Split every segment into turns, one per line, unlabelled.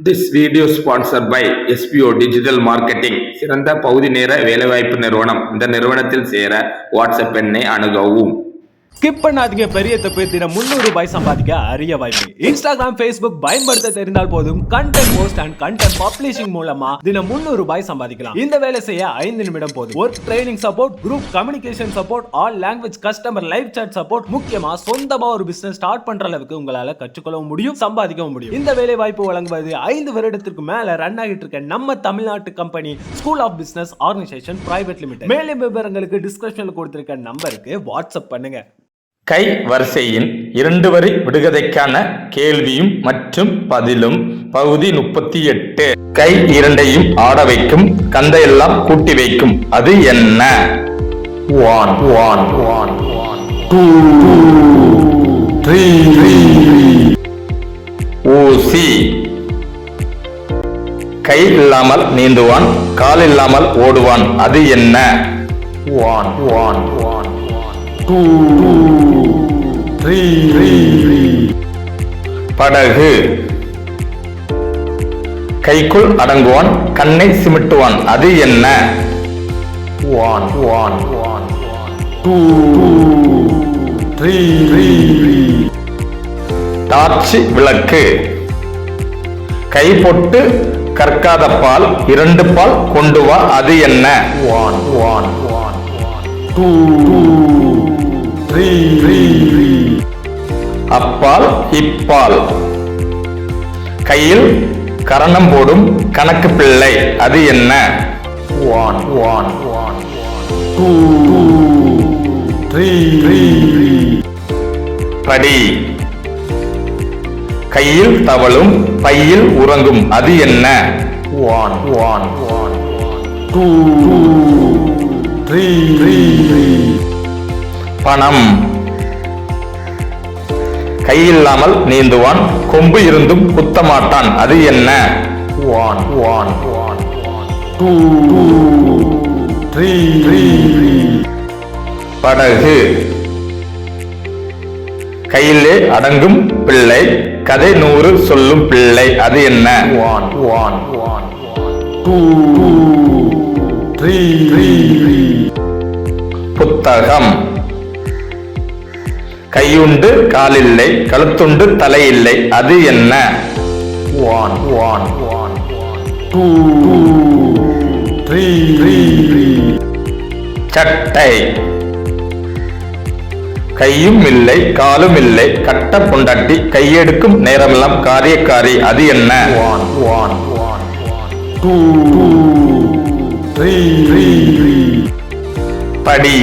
This video sponsored by SPO Digital Marketing. சிறந்த பகுதி நேர வேலைவாய்ப்பு நிறுவனம். இந்த நிறுவனத்தில் சேர வாட்ஸ்அப் எண்ணை அணுகவும்.
ஸ்கிப் பண்ணாதீங்க, பெரிய தப்பு. தினம் 300 ரூபாய் சம்பாதிக்க அரிய வாய்ப்பு. இன்ஸ்டாகிராம், ஃபேஸ்புக் பயன்படுத்த தெரிந்தால் போதும். Content post and content publishing மூலமா தினம் 300 ரூபாய் சம்பாதிக்கலாம். இந்த வேலை செய்ய 5 நிமிடம் போதும். Work training support, group communication support, all language customer live chat support, முக்கியமா சொந்தமா ஒரு பிசினஸ் ஸ்டார்ட் பண்ற அளவுக்கு உங்களால கற்றுக்கொள்ளவும் முடியும், சம்பாதிக்கவும் முடியும். இந்த வேலை வாய்ப்பு வழங்குவது 5 வருடத்திற்கு மேல ரன் ஆகிட்டு இருக்க நம்ம தமிழ்நாட்டு company school of business organisation private limited. மேலும் விவரங்களுக்கு டிஸ்கிரிப்ஷன்ல கொடுத்திருக்க நம்பருக்கு வாட்ஸ்அப் பண்ணுங்க.
கை வரிசையின் 2 வரி விடுகதைக்கான கேள்வியும் மற்றும் பதிலும் பகுதி 38. கை இரண்டையும் ஆட வைக்கும், கந்தையெல்லாம் கூட்டி வைக்கும், அது என்ன? 1 1 1 2 3 ஊசி. கை இல்லாமல் நீந்துவான், கால் இல்லாமல் ஓடுவான், அது என்ன? 1 1 1 2 3 படகு. கைக்குள் அடங்குவான், கண்ணை சிமிட்டுவான், அது என்ன? 1 1 2 3 டார்ச் விளக்கு. கை போட்டு கற்காத பால் 2 பால் கொண்டு வா, அது என்ன? 1 1 2 3 அப்பால் இப்பால். கையில் கரணம் போடும் கணக்கு பிள்ளை, அது என்ன? 1 1 2 3 படி. கையில் தவளும், பையில் உறங்கும், அது என்ன? 1 1 2 3 பணம். கையில்லாமல் நீந்துவான், கொம்பு இருந்தும் குத்த மாட்டான், அது என்ன? 1 1 2 3 படகு. கையிலே அடங்கும் பிள்ளை, கதை 100 சொல்லும் பிள்ளை, அது என்ன? 1 1 2 3 புத்தகம். கையுண்டு காலில்லை, கழுத்துண்டு தலையில்லை, அது என்ன? 1 1 2 3 சட்டை. கையும் இல்லை, காலும் இல்லை, கட்ட பொண்டாட்டி, கையெடுக்கும் நேரமெல்லாம் காரியக்காரி, அது என்ன? 1 1 2 3 படி.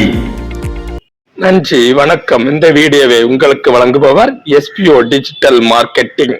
நன்றி, வணக்கம். இந்த வீடியோவை உங்களுக்கு வழங்குபவர் SPO டிஜிட்டல் மார்க்கெட்டிங்.